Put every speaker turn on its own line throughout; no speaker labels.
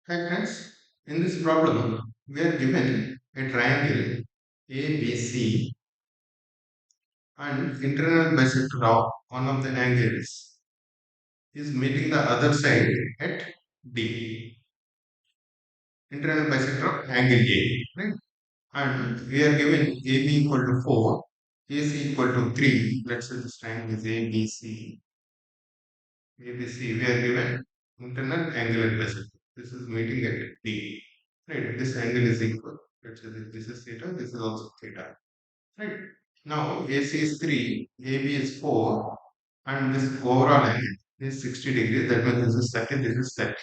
Hi friends, in this problem, we are given a triangle ABC and internal bisector of one of the angles is meeting the other side at D. Internal bisector of angle A, right? And we are given AB equal to 4, AC equal to 3. Let's say this triangle is ABC. ABC, we are given internal angular bisector. This is meeting at D. Right, this angle is equal. Let's say this is theta, this is also theta. Right. Now AC is 3, AB is 4, and this overall angle is 60 degrees. That means this is 30, this is 30.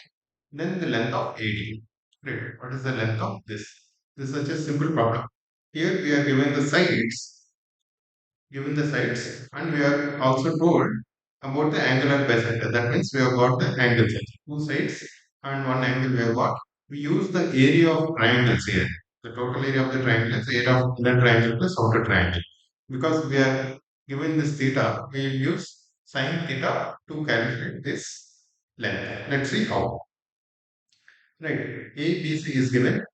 Then the length of AD. Right. What is the length of this? This is such a simple problem. Here we are given the sides, and we are also told about the angular bisector. That means we have got the angles, two sides and one angle we have got. We use the area of triangles here. The total area of the triangle is area of inner triangle plus outer triangle. Because we are given this theta, we will use sine theta to calculate this length. Let's see how. Right. ABC is given.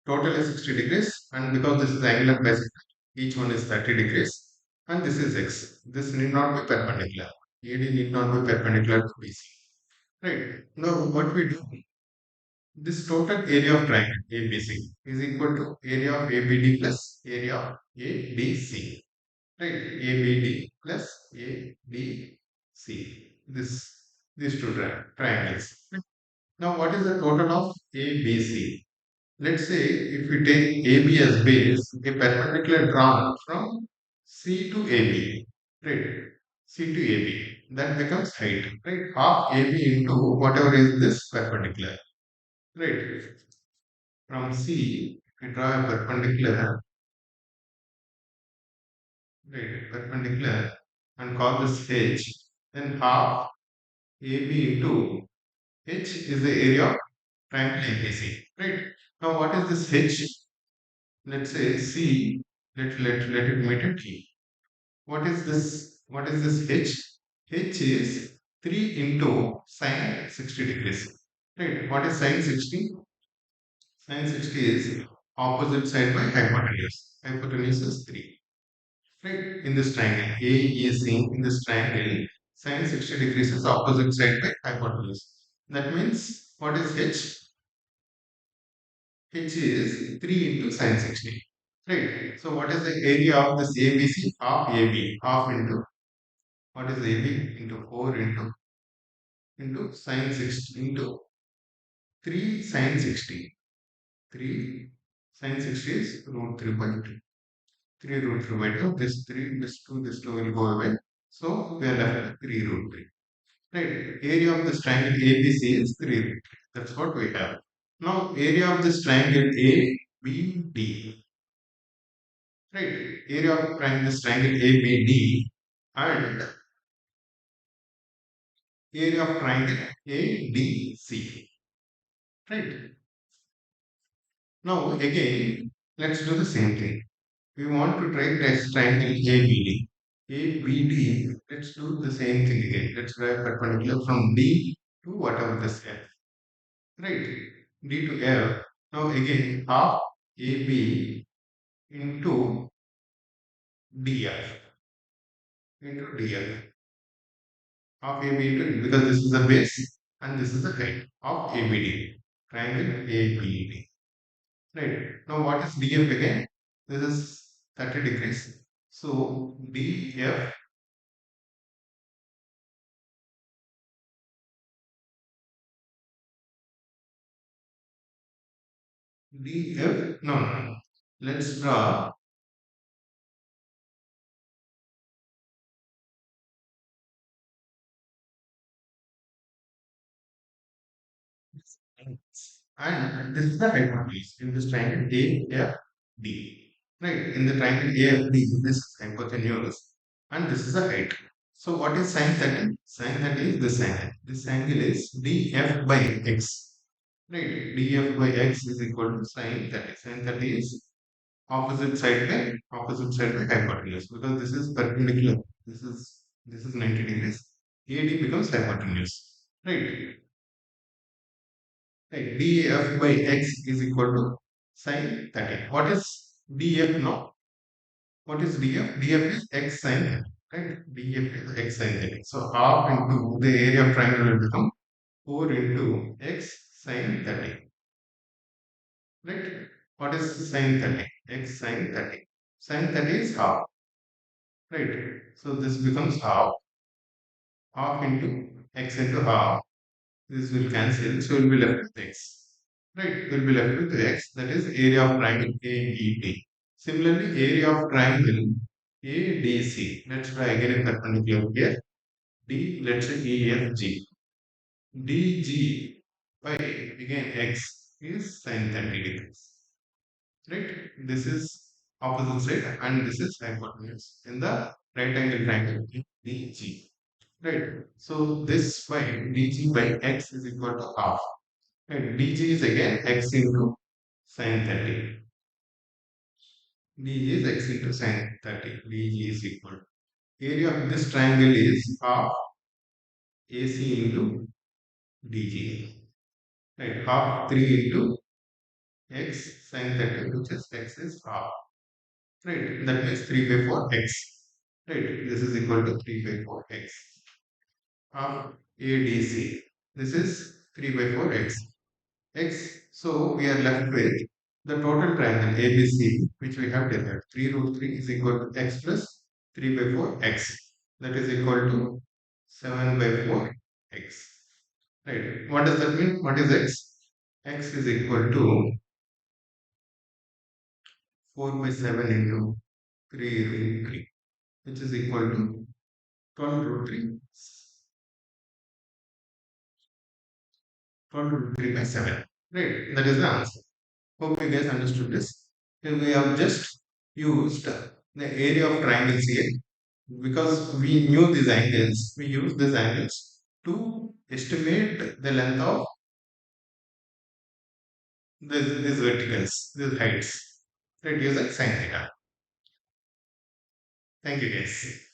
Total is 60 degrees, and because this is angular bisector, each one is 30 degrees, and this is x. This need not be perpendicular. AD need not be perpendicular to BC. Right. Now, what we do, this total area of triangle ABC is equal to area of ABD plus area of ADC. Right. ABD plus ADC. These two triangles. Now, what is the total of ABC? Let's say if we take AB as base, a perpendicular drawn from C to AB, right? C to AB, that becomes height, right? Half AB into whatever is this perpendicular, right? From C, we draw a perpendicular, right? Perpendicular, and call this H. Then half AB into H is the area of triangle ABC, right? Now, what is this H? Let's say C, let it meet at E. What is this? What is this H? H is 3 into sine 60 degrees. Right. What is sine 60? Sine 60 is opposite side by hypotenuse. Hypotenuse is 3. Right. In this triangle, AEC in this triangle, sine 60 degrees is opposite side by hypotenuse. That means what is H? H is 3 into sine 60. Right. So what is the area of this ABC? Half AB. Half into what is AB into 4 into sine 60 into 3 sine 60. 3 sine 60 is root 3 by 2. 3 root 3 by 2. This 3, this 2 will go away. So we are left with 3 root 3. Right. Area of this triangle ABC is 3 root 3. That's what we have. Now, area of this triangle ABD. Right. Area of this triangle ABD and area of triangle ADC. Right. Now, again, let's do the same thing. We want to try this triangle ABD. ABD, let's do the same thing again. Let's draw a perpendicular from D to whatever this F. Right? D to F. Now, again, half AB into DF. Into DF. Half AB into, because this is the base and this is the height of ABD. Triangle ABD. Right. Now, what is DF again? This is 30 degrees. So, no, no, no. Let's draw and this is the hypotenuse in this triangle AFD. Right. In the triangle AFD, this is hypotenuse and this is the height. So, what is sine 30? Sine 30 is this angle. This angle is DF by X. Right. DF by X is equal to sine 30. Sine 30 is opposite side by hypotenuse because this is perpendicular. This is 90 degrees. AD becomes hypotenuse. Right. Right, df by x is equal to sine 30. What is df now? What is df? df is x sine 30. Right? df is x sine 30. So half into the area of triangle will become 4 into x sine 30. Right? What is sine 30? X sine 30. Sine 30 is half. Right? So this becomes half into x into half. This will cancel, so we'll be left with x. Right? We'll be left with x, that is area of triangle AED. Similarly, area of triangle ADC. Let's try again in perpendicular here. D, let's say EFG. DG by again x is sin 30 degrees. Right? This is opposite side and this is hypotenuse in the right angle triangle DG. Right. So this by dg by x is equal to half. Right. dg is again x into sin 30. dg is x into sin 30. dg is equal to area of this triangle is half AC into dg. Right. Half 3 into x sin 30, which is x is half. Right. That means 3 by 4 x. Right. This is equal to 3 by 4 x. Half ADC. This is 3 by 4 x. X. So we are left with the total triangle ABC, which we have derived. 3 root 3 is equal to x plus 3 by 4 x. That is equal to 7 by 4 x. Right. What does that mean? What is x? X is equal to 4 by 7 into 3 root 3, which is equal to 12 root 3. 12 root 3 by 7. Right. That is the answer. Hope you guys understood this. Here we have just used the area of triangles here because we knew these angles. We use these angles to estimate the length of these verticals, these heights. Right, using sine theta. Thank you guys.